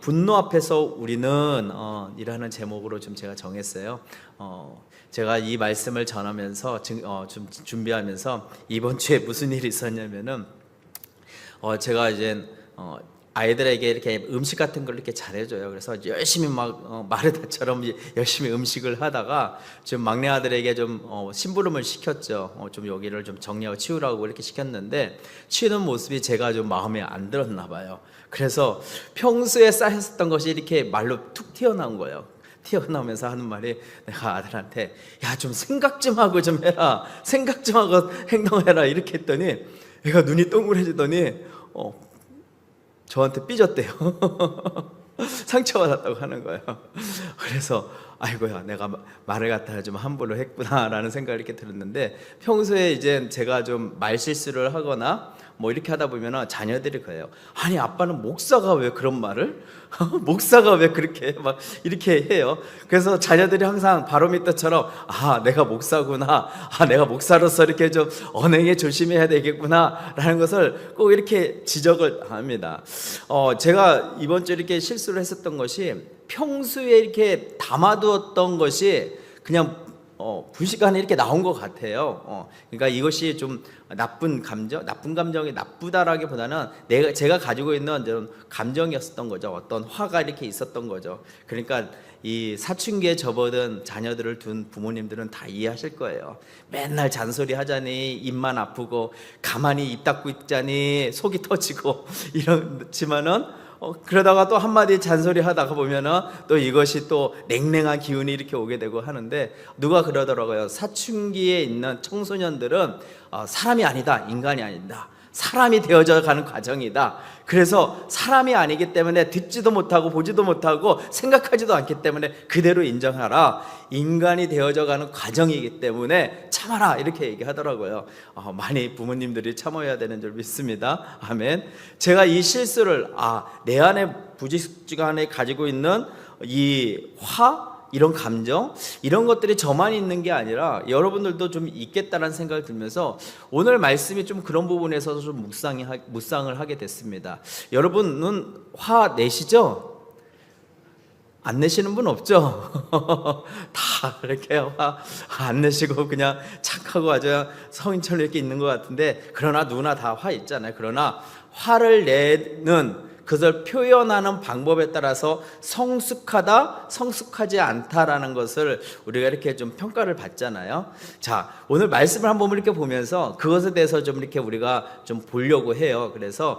분노 앞에서 우리는 이라는 제목으로 좀 제가 정했어요. 제가 이 말씀을 전하면서 좀 준비하면서 이번 주에 무슨 일이 있었냐면은 제가 이제 아이들에게 이렇게 음식 같은 걸 이렇게 잘해줘요. 그래서 열심히 막 마르다처럼 열심히 음식을 하다가 지금 막내 아들에게 좀 심부름을 시켰죠. 좀 여기를 좀 정리하고 치우라고 이렇게 시켰는데 치우는 모습이 제가 좀 마음에 안 들었나 봐요. 그래서 평소에 쌓였었던 것이 이렇게 말로 툭 튀어나온 거예요. 튀어나오면서 하는 말이, 내가 아들한테 야, 좀 생각 좀 하고 좀 해라, 생각 좀 하고 행동해라 이렇게 했더니 얘가 눈이 동그래지더니 저한테 삐졌대요. 상처받았다고 하는 거예요. 그래서 아이고야, 내가 말을 갖다가 좀 함부로 했구나라는 생각을 이렇게 들었는데, 평소에 이제 제가 좀 말실수를 하거나 뭐 이렇게 하다 보면 자녀들이 그래요. 아니, 아빠는 목사가 왜 그런 말을? 목사가 왜 그렇게 막 이렇게 해요? 그래서 자녀들이 항상 바로미터처럼, 내가 목사구나, 내가 목사로서 이렇게 좀 언행에 조심해야 되겠구나 라는 것을 꼭 이렇게 지적을 합니다. 제가 이번 주에 이렇게 실수를 했었던 것이, 평소에 이렇게 담아두었던 것이 그냥 부시간에 이렇게 나온 것 같아요. 그러니까 이것이 좀 나쁜 감정이 나쁘다라기보다는 제가 가지고 있는 좀 감정이었었던 거죠. 어떤 화가 이렇게 있었던 거죠. 그러니까 이 사춘기에 접어든 자녀들을 둔 부모님들은 다 이해하실 거예요. 맨날 잔소리 하자니 입만 아프고, 가만히 입 닫고 있자니 속이 터지고 이렇지만은 그러다가 또 한마디 잔소리 하다가 보면은 또 이것이 또 냉랭한 기운이 이렇게 오게 되고 하는데, 누가 그러더라고요. 사춘기에 있는 청소년들은 사람이 아니다, 인간이 아니다, 사람이 되어져 가는 과정이다. 그래서 사람이 아니기 때문에 듣지도 못하고 보지도 못하고 생각하지도 않기 때문에 그대로 인정하라. 인간이 되어져 가는 과정이기 때문에 참아라, 이렇게 얘기하더라고요. 많이 부모님들이 참아야 되는 줄 믿습니다. 아멘. 제가 이 실수를 내 안에 부지런에 가지고 있는 이 이런 감정, 이런 것들이 저만 있는 게 아니라 여러분들도 좀 있겠다라는 생각을 들면서 오늘 말씀이 좀 그런 부분에서 좀 묵상을 하게 됐습니다. 여러분은 화 내시죠? 안 내시는 분 없죠? 다 이렇게 화 안 내시고 그냥 착하고 아주 성인처럼 이렇게 있는 것 같은데, 그러나 누구나 다 화 있잖아요. 그러나 화를 내는, 그것을 표현하는 방법에 따라서 성숙하다, 성숙하지 않다라는 것을 우리가 이렇게 좀 평가를 받잖아요. 자, 오늘 말씀을 한번 이렇게 보면서 그것에 대해서 좀 이렇게 우리가 좀 보려고 해요. 그래서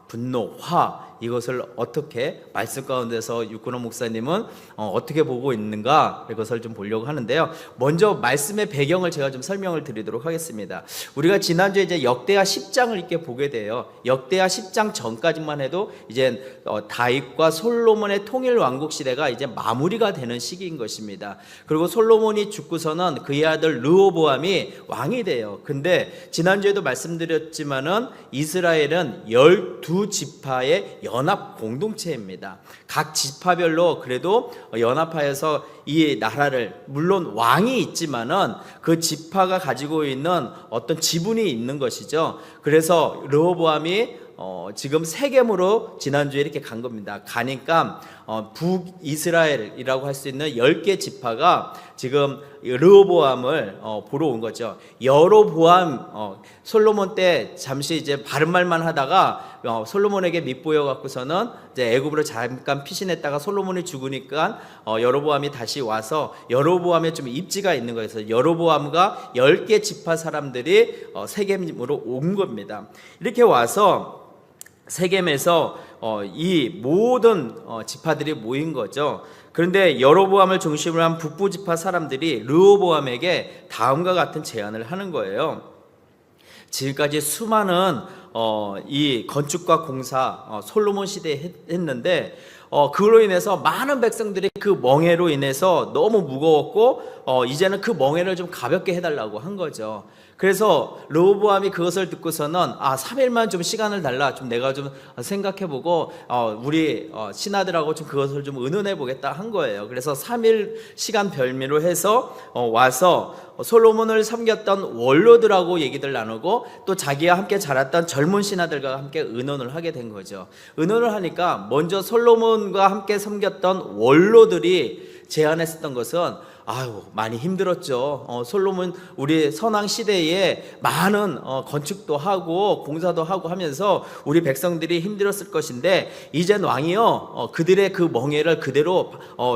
분노, 화, 이것을 어떻게 말씀 가운데서 육군호 목사님은 어떻게 보고 있는가, 이것을 좀 보려고 하는데요. 먼저 말씀의 배경을 제가 좀 설명을 드리도록 하겠습니다. 우리가 지난주에 이제 역대하 10장을 이렇게 보게 돼요. 역대하 10장 전까지만 해도 이제 다윗과 솔로몬의 통일 왕국 시대가 이제 마무리가 되는 시기인 것입니다. 그리고 솔로몬이 죽고서는 그의 아들 르호보암이 왕이 돼요. 근데 지난주에도 말씀드렸지만은 이스라엘은 12지파의 연합 공동체입니다. 각 지파별로 그래도 연합하여서 이 나라를, 물론 왕이 있지만은 그 지파가 가지고 있는 어떤 지분이 있는 것이죠. 그래서 르호보암이 지금 세겜으로 지난주에 이렇게 간 겁니다. 가니까 북이스라엘이라고 할 수 있는 10개 지파가 지금 르호보암을 보러 온 거죠. 여로보암, 솔로몬 때 잠시 이제 바른 말만 하다가 솔로몬에게 밉보여 갖고서는 이제 애굽으로 잠깐 피신했다가 솔로몬이 죽으니까 여로보암이 다시 와서 여로보암에 좀 입지가 있는 거예요. 그래서 여로보암과 10개 지파 사람들이 세겜으로 온 겁니다. 이렇게 와서 세겜에서 이 모든 지파들이 모인 거죠. 그런데 여로보암을 중심으로 한 북부 지파 사람들이 르호보암에게 다음과 같은 제안을 하는 거예요. 지금까지 수많은 이 건축과 공사 솔로몬 시대에 했는데 그로 인해서 많은 백성들이 그 멍에로 인해서 너무 무거웠고 이제는 그 멍에를 좀 가볍게 해달라고 한 거죠. 그래서 르호보암이 그것을 듣고서는 3일만 좀 시간을 달라, 좀 내가 좀 생각해보고 우리 신하들하고 좀 그것을 좀 의논해보겠다 한 거예요. 그래서 3일 시간 별미로 해서 와서 솔로몬을 섬겼던 원로들하고 얘기들 나누고 또 자기와 함께 자랐던 젊은 신하들과 함께 의논을 하게 된 거죠. 의논을 하니까 먼저 솔로몬과 함께 섬겼던 원로들이 제안했었던 것은 많이 힘들었죠. 솔로몬 우리 선왕 시대에 많은 건축도 하고 공사도 하고 하면서 우리 백성들이 힘들었을 것인데 이젠 왕이요 그들의 그 멍에를 그대로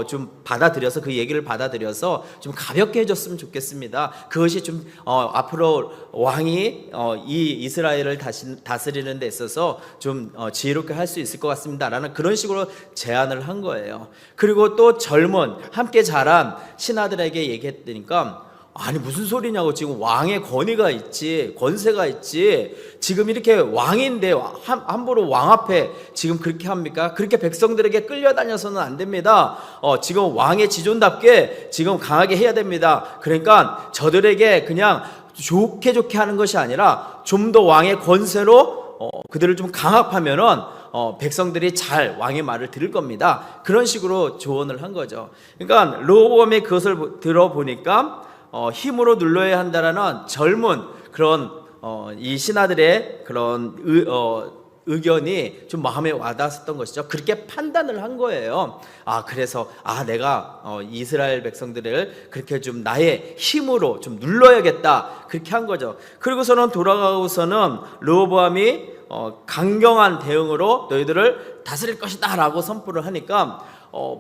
좀 받아들여서 그 얘기를 받아들여서 좀 가볍게 해줬으면 좋겠습니다. 그것이 좀 앞으로 왕이 이 이스라엘을 다스리는 데 있어서 좀 지혜롭게 할 수 있을 것 같습니다라는 그런 식으로 제안을 한 거예요. 그리고 또 젊은 함께 자란 신하들에게 얘기했으니까 아니 무슨 소리냐고, 지금 왕의 권위가 있지, 권세가 있지, 지금 이렇게 왕인데 함부로 왕 앞에 지금 그렇게 합니까? 그렇게 백성들에게 끌려다녀서는 안 됩니다. 지금 왕의 지존답게 지금 강하게 해야 됩니다. 그러니까 저들에게 그냥 좋게 하는 것이 아니라 좀 더 왕의 권세로 그들을 좀 강압하면은 백성들이 잘 왕의 말을 들을 겁니다. 그런 식으로 조언을 한 거죠. 그러니까 르호보암이 그것을 들어보니까 힘으로 눌러야 한다라는 젊은 그런 이 신하들의 그런 의견이 좀 마음에 와닿았던 것이죠. 그렇게 판단을 한 거예요. 그래서 내가 이스라엘 백성들을 그렇게 좀 나의 힘으로 좀 눌러야겠다, 그렇게 한 거죠. 그리고서는 돌아가고서는 르호보암이 강경한 대응으로 너희들을 다스릴 것이다 라고 선포를 하니까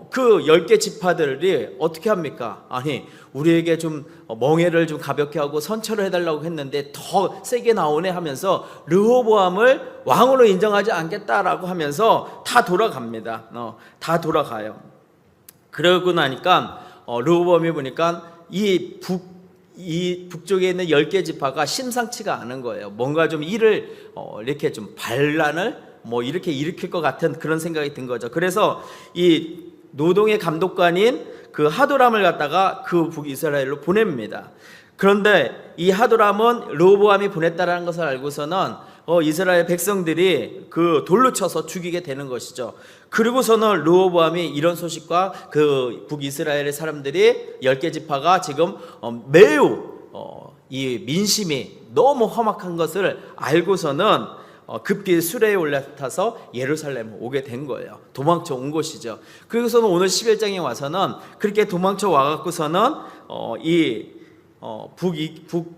그 10개 지파들이 어떻게 합니까? 아니 우리에게 좀 멍에를 좀 가볍게 하고 선처를 해달라고 했는데 더 세게 나오네 하면서 르호보암을 왕으로 인정하지 않겠다라고 하면서 다 돌아갑니다. 다 돌아가요. 그러고 나니까 르호보암이 보니까 이 북쪽에 있는 10개 지파가 심상치가 않은 거예요. 뭔가 좀 일을 이렇게 좀 반란을 이렇게 일으킬 것 같은 그런 생각이 든 거죠. 그래서 이 노동의 감독관인 그 하도람을 갖다가 그 북이스라엘로 보냅니다. 그런데 이 하도람은 르호보암이 보냈다라는 것을 알고서는 이스라엘 백성들이 그 돌로 쳐서 죽이게 되는 것이죠. 그리고서는 르호보암이 이런 소식과 그 북이스라엘의 사람들이 10개 지파가 지금 매우 이 민심이 너무 험악한 것을 알고서는 급히 수레에 올라타서 예루살렘 오게 된 거예요. 도망쳐 온 것이죠. 그리고서는 오늘 11장에 와서는 그렇게 도망쳐 와갖고서는 북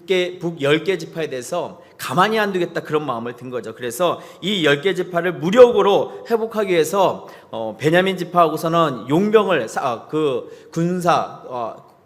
10개 지파에 대해서 가만히 안 두겠다, 그런 마음을 든 거죠. 그래서 이 10개 지파를 무력으로 회복하기 위해서 베냐민 지파하고서는 용병을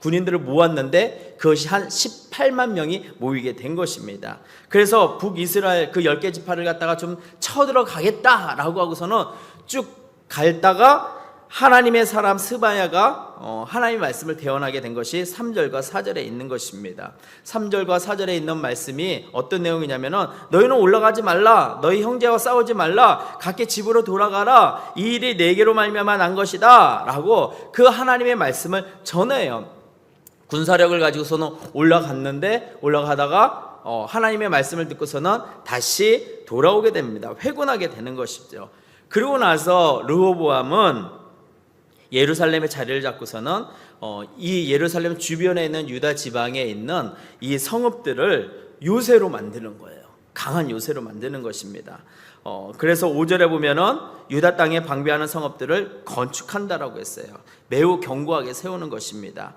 군인들을 모았는데 그것이 한 18만 명이 모이게 된 것입니다. 그래서 북이스라엘 그 10개 지파를 갖다가 좀 쳐들어가겠다라고 하고서는 쭉 갈다가 하나님의 사람 스바야가 하나님의 말씀을 대언하게 된 것이 3절과 4절에 있는 것입니다. 3절과 4절에 있는 말씀이 어떤 내용이냐면은 너희는 올라가지 말라, 너희 형제와 싸우지 말라, 각기 집으로 돌아가라, 이 일이 내게로 말미암아 난 것이다 라고 그 하나님의 말씀을 전해요. 군사력을 가지고서는 올라가다가 하나님의 말씀을 듣고서는 다시 돌아오게 됩니다. 회군하게 되는 것이죠. 그리고 나서 르호보암은 예루살렘의 자리를 잡고서는 이 예루살렘 주변에 있는 유다 지방에 있는 이 성읍들을 요새로 만드는 거예요. 강한 요새로 만드는 것입니다. 그래서 5절에 보면은 유다 땅에 방비하는 성읍들을 건축한다라고 했어요. 매우 견고하게 세우는 것입니다.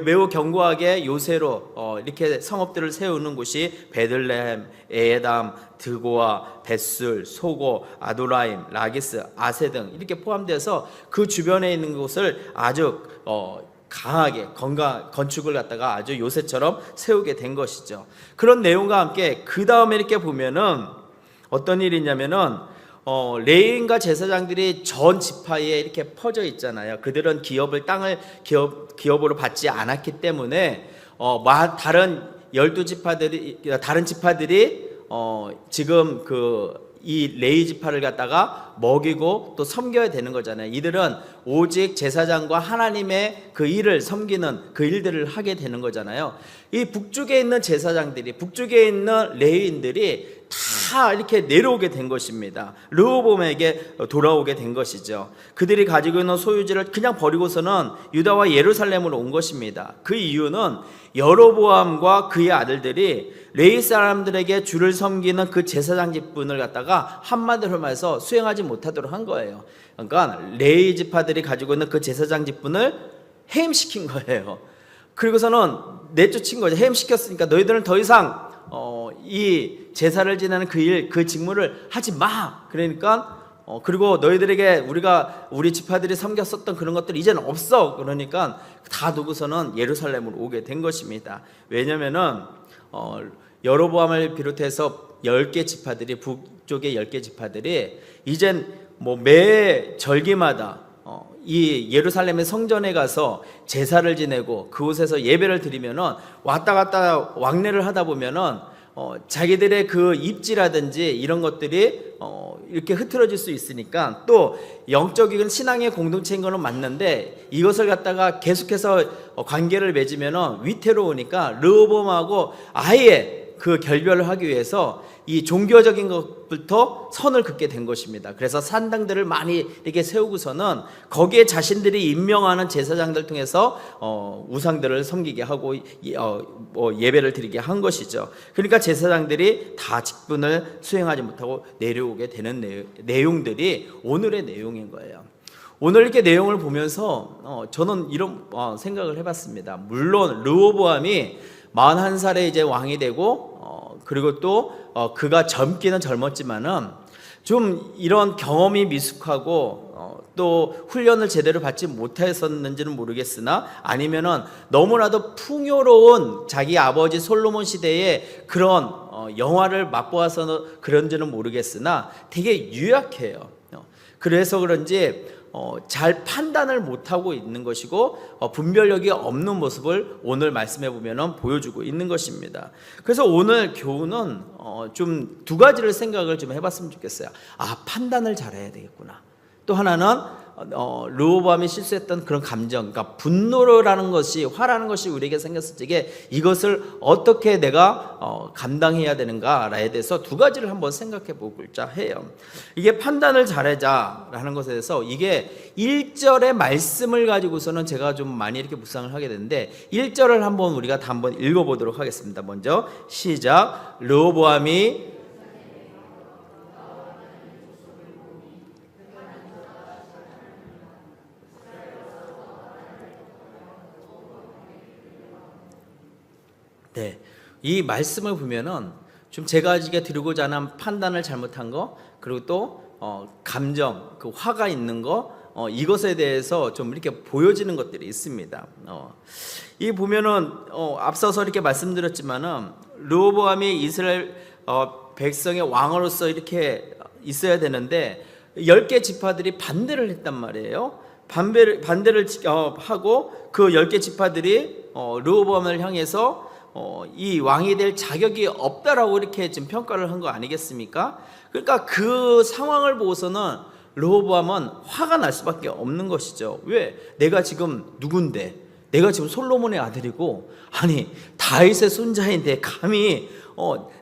매우 견고하게 요새로 이렇게 성읍들을 세우는 곳이 베들레헴, 에담, 드고아, 벳술, 소고, 아도라임, 라기스, 아세 등 이렇게 포함돼서 그 주변에 있는 곳을 아주 강하게 건축을 갖다가 아주 요새처럼 세우게 된 것이죠. 그런 내용과 함께 그 다음에 이렇게 보면은 어떤 일이 있냐면은 레위인과 제사장들이 전 지파에 이렇게 퍼져 있잖아요. 그들은 땅을 기업으로 받지 않았기 때문에 다른 12지파들이 다른 지파들이 지금 그 이 레위 지파를 갖다가 먹이고 또 섬겨야 되는 거잖아요. 이들은 오직 제사장과 하나님의 그 일을 섬기는 그 일들을 하게 되는 거잖아요. 이 북쪽에 있는 제사장들이, 북쪽에 있는 레위인들이 다 이렇게 내려오게 된 것입니다. 르호보암에게 돌아오게 된 것이죠. 그들이 가지고 있는 소유지를 그냥 버리고서는 유다와 예루살렘으로 온 것입니다. 그 이유는 여로보암과 그의 아들들이 레위 사람들에게 주를 섬기는 그 제사장 직분을 갖다가 한마디로 말해서 수행하지 못하도록 한 거예요. 그러니까 레위 지파들이 가지고 있는 그 제사장 직분을 해임시킨 거예요. 그리고서는 내쫓은 거죠. 해임시켰으니까 너희들은 더 이상 이 제사를 지내는 그 일, 그 직무를 하지 마. 그러니까 그리고 너희들에게 우리 지파들이 섬겼었던 그런 것들이 이제는 없어. 그러니까 다 두고서는 예루살렘으로 오게 된 것입니다. 왜냐면은 여로보암을 비롯해서 10개 지파들이, 북쪽의 10개 지파들이 이젠 뭐 매 절기마다 이 예루살렘의 성전에 가서 제사를 지내고 그곳에서 예배를 드리면은 왔다 갔다 왕래를 하다 보면은 자기들의 그 입지라든지 이런 것들이 이렇게 흐트러질 수 있으니까, 또 영적인 신앙의 공동체인 거는 맞는데 이것을 갖다가 계속해서 관계를 맺으면은 위태로우니까 르호보암하고 아예 그 결별을 하기 위해서 이 종교적인 것부터 선을 긋게 된 것입니다. 그래서 산당들을 많이 이렇게 세우고서는 거기에 자신들이 임명하는 제사장들 통해서 우상들을 섬기게 하고 예배를 드리게 한 것이죠. 그러니까 제사장들이 다 직분을 수행하지 못하고 내려오게 되는 내용들이 오늘의 내용인 거예요. 오늘 이렇게 내용을 보면서 저는 이런 생각을 해봤습니다. 물론 르호보암이 41살에 이제 왕이 되고 그리고 또 그가 젊기는 젊었지만은 좀 이런 경험이 미숙하고 또 훈련을 제대로 받지 못했었는지는 모르겠으나, 아니면은 너무나도 풍요로운 자기 아버지 솔로몬 시대의 그런 영화를 맛보아서 그런지는 모르겠으나 되게 유약해요. 그래서 그런지 잘 판단을 못하고 있는 것이고 분별력이 없는 모습을 오늘 말씀해 보면 보여주고 있는 것입니다. 그래서 오늘 교훈은 좀 두 가지를 생각을 좀 해봤으면 좋겠어요. 판단을 잘해야 되겠구나. 또 하나는 르호보암이 실수했던 그런 감정, 그러니까 분노라는 것이, 화라는 것이 우리에게 생겼을 적에 이것을 어떻게 내가 감당해야 되는가에 대해서 두 가지를 한번 생각해 보고자 해요. 이게 판단을 잘하자라는 것에 대해서 이게 1절의 말씀을 가지고서는 제가 좀 많이 이렇게 묵상을 하게 되는데, 1절을 한번 우리가 다 한번 읽어보도록 하겠습니다. 먼저 시작. 르호보암이 이 말씀을 보면은 좀 제가 드리고자 하는 판단을 잘못한 거, 그리고 또 감정, 그 화가 있는 거, 이것에 대해서 좀 이렇게 보여지는 것들이 있습니다. 이 보면은 앞서서 이렇게 말씀드렸지만은 르호보암이 이스라엘 백성의 왕으로서 이렇게 있어야 되는데 10개 지파들이 반대를 했단 말이에요. 반대를 하고 그 10개 지파들이 르호보암을 향해서 이 왕이 될 자격이 없다라고 이렇게 지금 평가를 한 거 아니겠습니까? 그러니까 그 상황을 보고서는 르호보암은 화가 날 수밖에 없는 것이죠. 왜? 내가 지금 누군데? 내가 지금 솔로몬의 아들이고, 아니 다윗의 손자인데 감히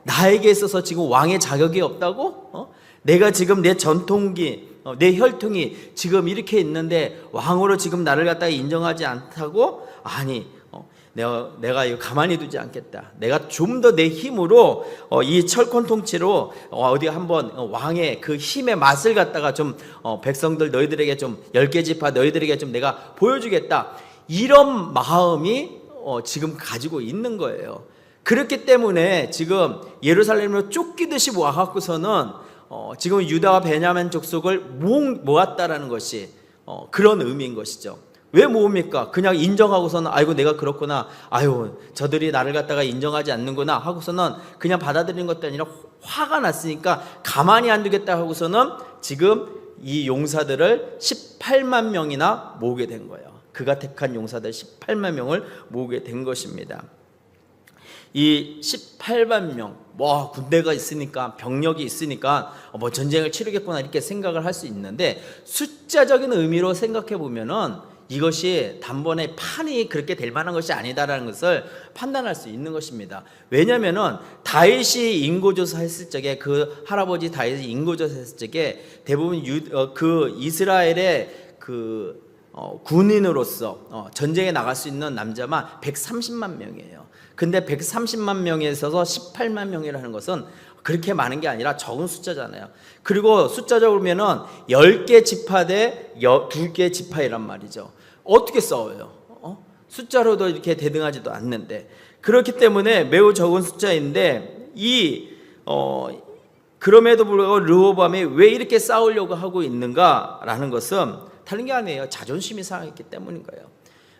나에게 있어서 지금 왕의 자격이 없다고? 내가 지금 내 전통기, 내 혈통이 지금 이렇게 있는데 왕으로 지금 나를 갖다가 인정하지 않다고? 아니 내가 이거 가만히 두지 않겠다. 내가 좀 더 내 힘으로 이 철권 통치로 어디 한번 왕의 그 힘의 맛을 갖다가 좀 백성들 너희들에게 좀 10개 지파 너희들에게 좀 내가 보여주겠다. 이런 마음이 지금 가지고 있는 거예요. 그렇기 때문에 지금 예루살렘으로 쫓기듯이 와갖고서는 지금 유다와 베냐민 족속을 모았다라는 것이 그런 의미인 것이죠. 왜 모읍니까? 그냥 인정하고서는 아이고 내가 그렇구나, 아유 저들이 나를 갖다가 인정하지 않는구나 하고서는 그냥 받아들이는 것도 아니라 화가 났으니까 가만히 안 두겠다 하고서는 지금 이 용사들을 18만 명이나 모으게 된 거예요. 그가 택한 용사들 18만 명을 모으게 된 것입니다. 이 18만 명, 뭐 군대가 있으니까 병력이 있으니까 뭐 전쟁을 치르겠구나 이렇게 생각을 할 수 있는데 숫자적인 의미로 생각해 보면은 이것이 단번에 판이 그렇게 될 만한 것이 아니다라는 것을 판단할 수 있는 것입니다. 왜냐하면은 다윗이 인고조사 했을 적에 그 할아버지 다윗이 인고조사 했을 적에 대부분 그 이스라엘의 군인으로서 전쟁에 나갈 수 있는 남자만 130만 명이에요. 근데 130만 명에 있어서 18만 명이라는 것은 그렇게 많은 게 아니라 적은 숫자잖아요. 그리고 숫자적으로 보면은 10개 지파 대 2개 지파이란 말이죠. 어떻게 싸워요? 숫자로도 이렇게 대등하지도 않는데. 그렇기 때문에 매우 적은 숫자인데 그럼에도 불구하고 르호보암이 왜 이렇게 싸우려고 하고 있는가라는 것은 다른 게 아니에요. 자존심이 상했기 때문인 거예요.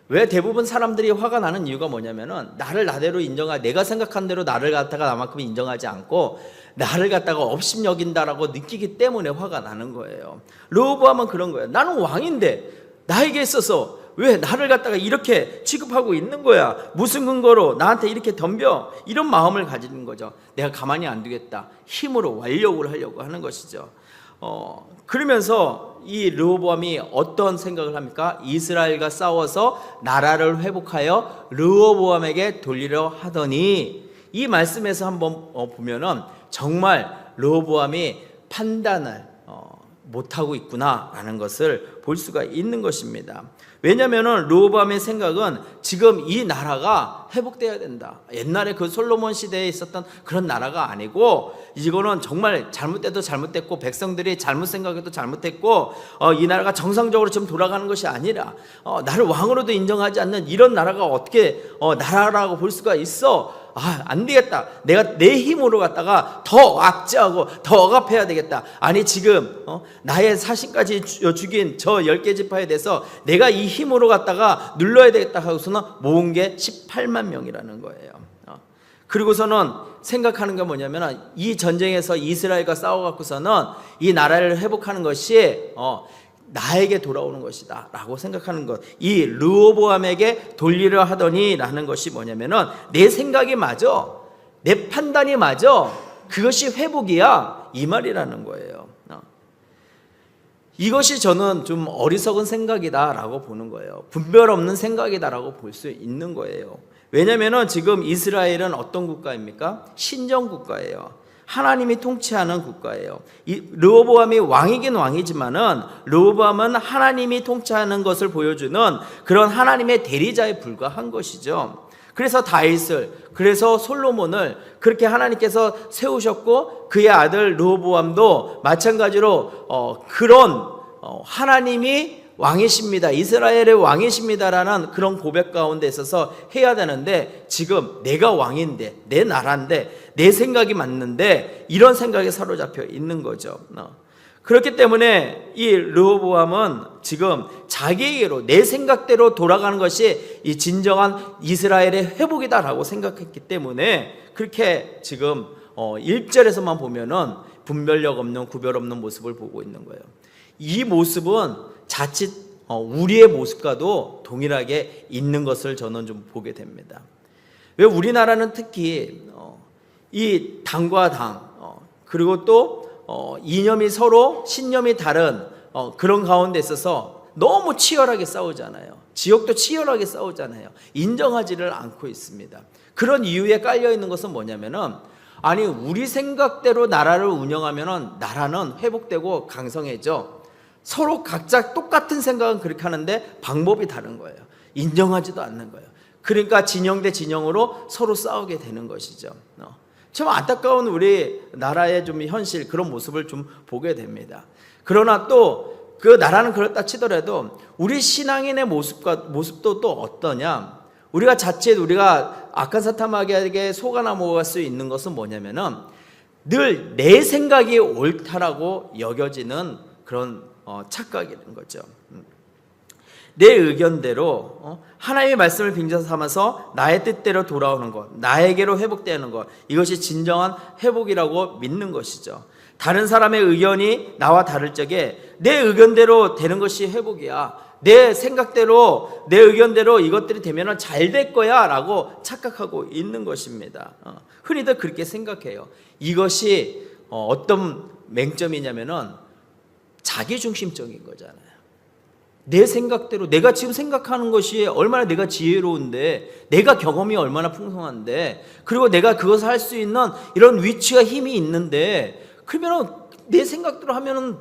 왜 대부분 사람들이 화가 나는 이유가 뭐냐면은 나를 나대로 내가 생각한 대로 나를 갖다가 나만큼 인정하지 않고 나를 갖다가 업신여긴다라고 느끼기 때문에 화가 나는 거예요. 르호보암은 그런 거예요. 나는 왕인데 나에게 있어서 왜 나를 갖다가 이렇게 취급하고 있는 거야? 무슨 근거로 나한테 이렇게 덤벼? 이런 마음을 가지는 거죠. 내가 가만히 안 두겠다. 힘으로 완력을 하려고 하는 것이죠. 그러면서 이 르호보암이 어떤 생각을 합니까? 이스라엘과 싸워서 나라를 회복하여 르호보암에게 돌리려 하더니 이 말씀에서 한번 보면은 정말 르호보암이 판단을 못하고 있구나라는 것을 볼 수가 있는 것입니다. 왜냐하면 르호보암의 생각은 지금 이 나라가 회복되어야 된다. 옛날에 그 솔로몬 시대에 있었던 그런 나라가 아니고 이거는 정말 잘못돼도 잘못됐고 백성들이 잘못 생각해도 잘못했고 이 나라가 정상적으로 지금 돌아가는 것이 아니라 나를 왕으로도 인정하지 않는 이런 나라가 어떻게 나라라고 볼 수가 있어? 안 되겠다. 내가 내 힘으로 갖다가 더 압제하고 더 억압해야 되겠다. 아니 지금 나의 사신까지 죽인 저 10개 지파에 대해서 내가 이 힘으로 갖다가 눌러야 되겠다 하고서는 모은 게 18만 명이라는 거예요. 그리고서는 생각하는 게 뭐냐면 이 전쟁에서 이스라엘과 싸워갖고서는 이 나라를 회복하는 것이 나에게 돌아오는 것이다 라고 생각하는 것. 이 르호보암에게 돌리려 하더니 라는 것이 뭐냐면은 내 생각이 맞아, 내 판단이 맞아, 그것이 회복이야 이 말이라는 거예요. 이것이 저는 좀 어리석은 생각이다 라고 보는 거예요. 분별 없는 생각이다 라고 볼 수 있는 거예요. 왜냐하면 지금 이스라엘은 어떤 국가입니까? 신정 국가예요. 하나님이 통치하는 국가예요. 르호보암이 왕이긴 왕이지만은 르호보암은 하나님이 통치하는 것을 보여주는 그런 하나님의 대리자에 불과한 것이죠. 그래서 다윗을, 그래서 솔로몬을 그렇게 하나님께서 세우셨고 그의 아들 르호보암도 마찬가지로 그런 하나님이 왕이십니다, 이스라엘의 왕이십니다라는 그런 고백 가운데 있어서 해야 되는데 지금 내가 왕인데 내 나라인데 내 생각이 맞는데 이런 생각에 사로잡혀 있는 거죠. 그렇기 때문에 이 르호보암은 지금 자기에게로 내 생각대로 돌아가는 것이 이 진정한 이스라엘의 회복이다라고 생각했기 때문에 그렇게 지금 1절에서만 보면은 분별력 없는 구별 없는 모습을 보고 있는 거예요. 이 모습은 자칫 우리의 모습과도 동일하게 있는 것을 저는 좀 보게 됩니다. 왜 우리나라는 특히 이 당과 당 그리고 또 이념이 서로 신념이 다른 그런 가운데 있어서 너무 치열하게 싸우잖아요. 지역도 치열하게 싸우잖아요. 인정하지를 않고 있습니다. 그런 이유에 깔려 있는 것은 뭐냐면은 아니 우리 생각대로 나라를 운영하면은 나라는 회복되고 강성해져. 서로 각자 똑같은 생각은 그렇게 하는데 방법이 다른 거예요. 인정하지도 않는 거예요. 그러니까 진영 대 진영으로 서로 싸우게 되는 것이죠. 참 안타까운 우리 나라의 좀 현실 그런 모습을 좀 보게 됩니다. 그러나 또 그 나라는 그렇다 치더라도 우리 신앙인의 모습도 또 어떠냐? 우리가 자칫 우리가 악한 사타마귀에게 속아 넘어갈 수 있는 것은 뭐냐면은 늘 내 생각이 옳다라고 여겨지는 그런 착각이라는 거죠. 내 의견대로 하나님의 말씀을 빙자 삼아서 나의 뜻대로 돌아오는 것, 나에게로 회복되는 것, 이것이 진정한 회복이라고 믿는 것이죠. 다른 사람의 의견이 나와 다를 적에 내 의견대로 되는 것이 회복이야, 내 생각대로 내 의견대로 이것들이 되면 잘 될 거야 라고 착각하고 있는 것입니다. 흔히들 그렇게 생각해요. 이것이 어떤 맹점이냐면은 자기중심적인 거잖아요. 내 생각대로, 내가 지금 생각하는 것이 얼마나 내가 지혜로운데, 내가 경험이 얼마나 풍성한데, 그리고 내가 그것을 할 수 있는 이런 위치와 힘이 있는데, 그러면 내 생각대로 하면은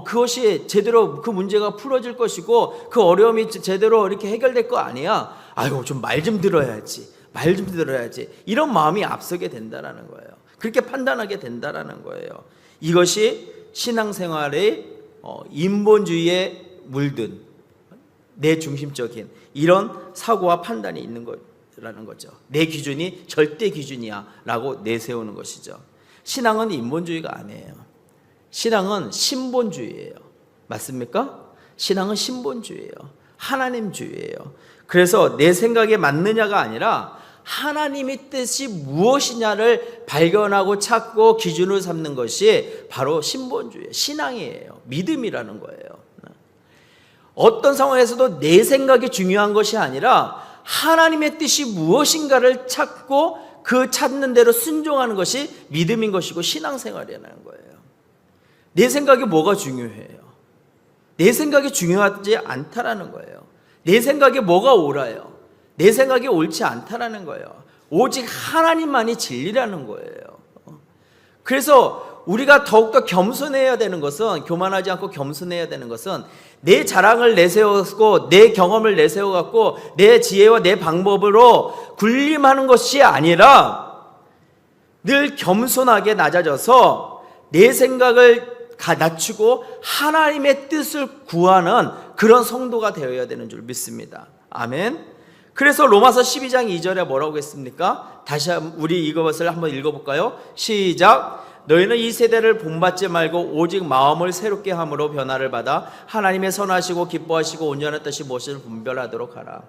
그것이 제대로 그 문제가 풀어질 것이고 그 어려움이 제대로 이렇게 해결될 거 아니야. 아이고 좀 말 좀 들어야지, 말 좀 들어야지, 이런 마음이 앞서게 된다라는 거예요. 그렇게 판단하게 된다라는 거예요. 이것이 신앙생활의 인본주의에 물든 내 중심적인 이런 사고와 판단이 있는 거라는 거죠. 내 기준이 절대 기준이야 라고 내세우는 것이죠. 신앙은 인본주의가 아니에요. 신앙은 신본주의예요. 맞습니까? 신앙은 신본주의예요. 하나님주의예요. 그래서 내 생각에 맞느냐가 아니라 하나님의 뜻이 무엇이냐를 발견하고 찾고 기준으로 삼는 것이 바로 신본주의, 신앙이에요. 믿음이라는 거예요. 어떤 상황에서도 내 생각이 중요한 것이 아니라 하나님의 뜻이 무엇인가를 찾고 그 찾는 대로 순종하는 것이 믿음인 것이고 신앙생활이라는 거예요. 내 생각이 뭐가 중요해요? 내 생각이 중요하지 않다라는 거예요. 내 생각에 뭐가 옳아요? 내 생각이 옳지 않다라는 거예요. 오직 하나님만이 진리라는 거예요. 그래서 우리가 더욱더 겸손해야 되는 것은, 교만하지 않고 겸손해야 되는 것은 내 자랑을 내세우고 내 경험을 내세워갖고 내 지혜와 내 방법으로 군림하는 것이 아니라 늘 겸손하게 낮아져서 내 생각을 낮추고 하나님의 뜻을 구하는 그런 성도가 되어야 되는 줄 믿습니다. 아멘. 그래서 로마서 12장 2절에 뭐라고 했습니까? 다시 우리 이것을 한번 읽어볼까요? 시작. 너희는 이 세대를 본받지 말고 오직 마음을 새롭게 함으로 변화를 받아 하나님의 선하시고 기뻐하시고 온전한 뜻이 무엇을 분별하도록 하라.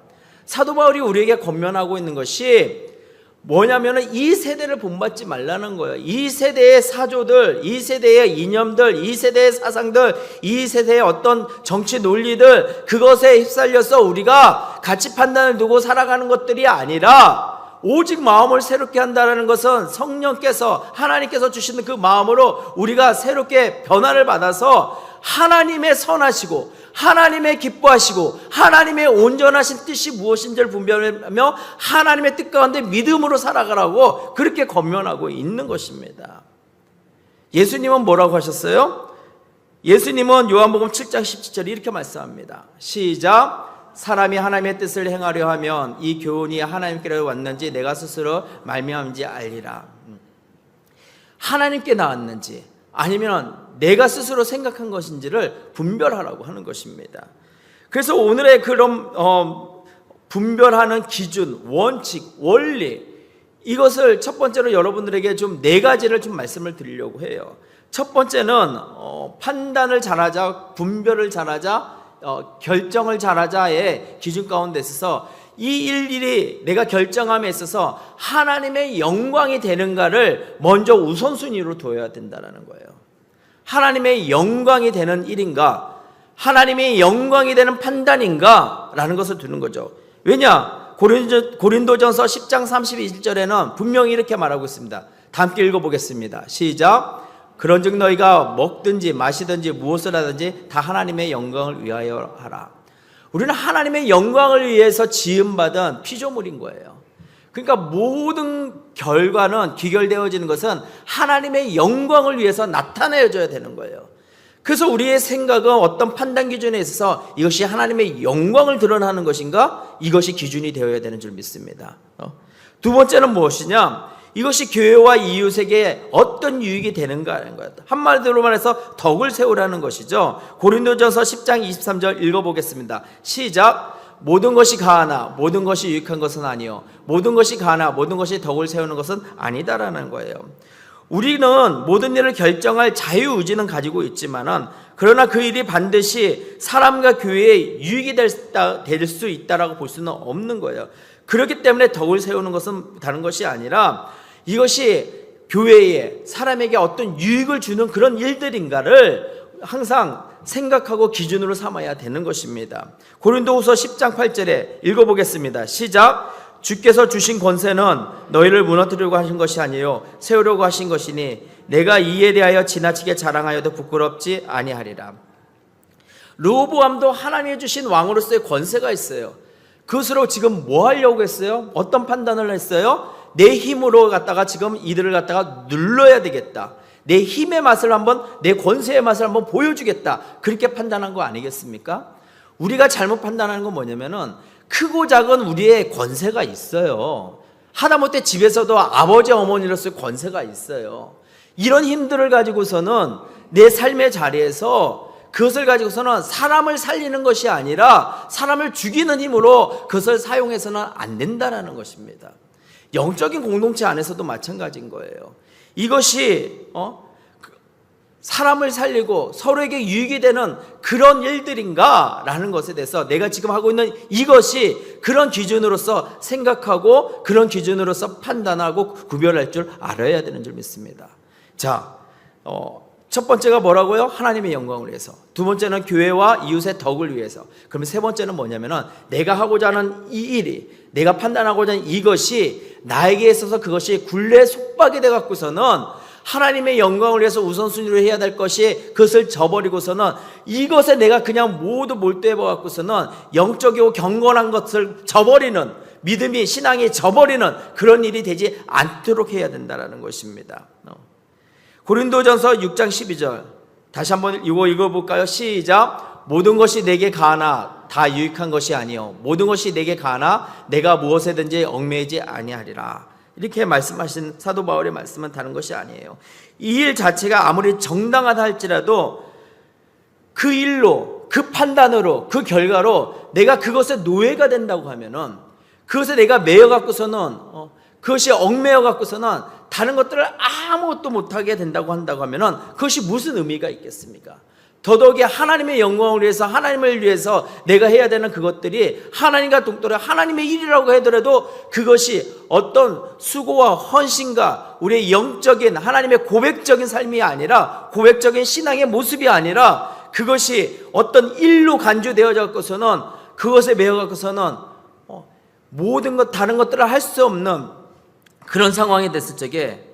사도 바울이 우리에게 권면하고 있는 것이 뭐냐면은 이 세대를 본받지 말라는 거예요. 이 세대의 사조들, 이 세대의 이념들, 이 세대의 사상들, 이 세대의 어떤 정치 논리들, 그것에 휩쓸려서 우리가 가치 판단을 두고 살아가는 것들이 아니라 오직 마음을 새롭게 한다는 것은 성령께서, 하나님께서 주시는 그 마음으로 우리가 새롭게 변화를 받아서 하나님의 선하시고 하나님의 기뻐하시고 하나님의 온전하신 뜻이 무엇인지를 분별하며 하나님의 뜻 가운데 믿음으로 살아가라고 그렇게 권면하고 있는 것입니다. 예수님은 뭐라고 하셨어요? 예수님은 요한복음 7장 17절 이렇게 말씀합니다. 시작. 사람이 하나님의 뜻을 행하려 하면 이 교훈이 하나님께로 왔는지 내가 스스로 말미암은지 알리라. 하나님께 나왔는지 아니면 내가 스스로 생각한 것인지를 분별하라고 하는 것입니다. 그래서 오늘의 그런 분별하는 기준, 원칙, 원리, 이것을 첫 번째로 여러분들에게 좀 네 가지를 좀 말씀을 드리려고 해요. 첫 번째는 판단을 잘하자, 분별을 잘하자, 결정을 잘하자의 기준 가운데 있어서 이 일일이 내가 결정함에 있어서 하나님의 영광이 되는가를 먼저 우선순위로 둬야 된다는 거예요. 하나님의 영광이 되는 일인가, 하나님의 영광이 되는 판단인가 라는 것을 두는 거죠. 왜냐? 고린도전서 10장 31절에는 분명히 이렇게 말하고 있습니다. 다 함께 읽어보겠습니다. 시작. 그런즉 너희가 먹든지 마시든지 무엇을 하든지 다 하나님의 영광을 위하여 하라. 우리는 하나님의 영광을 위해서 지음받은 피조물인 거예요. 그러니까 모든 결과는 귀결되어지는 것은 하나님의 영광을 위해서 나타내줘야 되는 거예요. 그래서 우리의 생각은 어떤 판단 기준에 있어서 이것이 하나님의 영광을 드러나는 것인가? 이것이 기준이 되어야 되는 줄 믿습니다. 두 번째는 무엇이냐? 이것이 교회와 이웃에게 어떤 유익이 되는가 하는 거예요. 한마디로 말해서 덕을 세우라는 것이죠. 고린도전서 10장 23절 읽어보겠습니다. 시작. 모든 것이 가하나 모든 것이 유익한 것은 아니요 모든 것이 가하나 모든 것이 덕을 세우는 것은 아니다라는 거예요. 우리는 모든 일을 결정할 자유의지는 가지고 있지만은 그러나 그 일이 반드시 사람과 교회에 유익이 될 수 있다라고 볼 수는 없는 거예요. 그렇기 때문에 덕을 세우는 것은 다른 것이 아니라 이것이 교회에 사람에게 어떤 유익을 주는 그런 일들인가를 항상 생각하고 기준으로 삼아야 되는 것입니다. 고린도후서 10장 8절에 읽어보겠습니다. 시작. 주께서 주신 권세는 너희를 무너뜨리려고 하신 것이 아니요 세우려고 하신 것이니 내가 이에 대하여 지나치게 자랑하여도 부끄럽지 아니하리라. 르호보암도 하나님이 주신 왕으로서의 권세가 있어요. 그것으로 지금 뭐 하려고 했어요? 어떤 판단을 했어요? 내 힘으로 갖다가 지금 이들을 갖다가 눌러야 되겠다. 내 힘의 맛을 한번, 내 권세의 맛을 한번 보여주겠다. 그렇게 판단한 거 아니겠습니까? 우리가 잘못 판단하는 건 뭐냐면은 크고 작은 우리의 권세가 있어요. 하다못해 집에서도 아버지 어머니로서의 권세가 있어요. 이런 힘들을 가지고서는 내 삶의 자리에서 그것을 가지고서는 사람을 살리는 것이 아니라 사람을 죽이는 힘으로 그것을 사용해서는 안 된다는 것입니다. 영적인 공동체 안에서도 마찬가지인 거예요. 이것이 사람을 살리고 서로에게 유익이 되는 그런 일들인가 라는 것에 대해서 내가 지금 하고 있는 이것이 그런 기준으로서 생각하고 그런 기준으로서 판단하고 구별할 줄 알아야 되는 줄 믿습니다. 자, 첫 번째가 뭐라고요? 하나님의 영광을 위해서. 두 번째는 교회와 이웃의 덕을 위해서. 그러면 세 번째는 뭐냐면은 내가 하고자 하는 이 일이, 내가 판단하고자 하는 이것이 나에게 있어서 그것이 굴레 속박이 돼 갖고서는 하나님의 영광을 위해서 우선순위로 해야 될 것이 그것을 저버리고서는 이것에 내가 그냥 모두 몰두해 갖고서는 영적이고 경건한 것을 저버리는, 믿음이, 신앙이 저버리는 그런 일이 되지 않도록 해야 된다는 것입니다. 고린도전서 6장 12절 다시 한번 이거 읽어볼까요? 시작. 모든 것이 내게 가나 다 유익한 것이 아니요 모든 것이 내게 가나 내가 무엇에든지 얽매이지 아니하리라. 이렇게 말씀하신 사도 바울의 말씀은 다른 것이 아니에요. 이 일 자체가 아무리 정당하다 할지라도 그 일로, 그 판단으로, 그 결과로 내가 그것에 노예가 된다고 하면은, 그것에 내가 매여 갖고서는 그것이 얽매여 갖고서는 다른 것들을 아무것도 못하게 된다고 한다고 하면은 그것이 무슨 의미가 있겠습니까? 더더욱이 하나님의 영광을 위해서, 하나님을 위해서 내가 해야 되는 그것들이 하나님과 동떨어 하나님의 일이라고 하더라도 그것이 어떤 수고와 헌신과 우리의 영적인 하나님의 고백적인 삶이 아니라, 고백적인 신앙의 모습이 아니라 그것이 어떤 일로 간주되어져 갖고서는 그것에 매여 갖고서는 모든 것, 다른 것들을 할 수 없는 그런 상황이 됐을 적에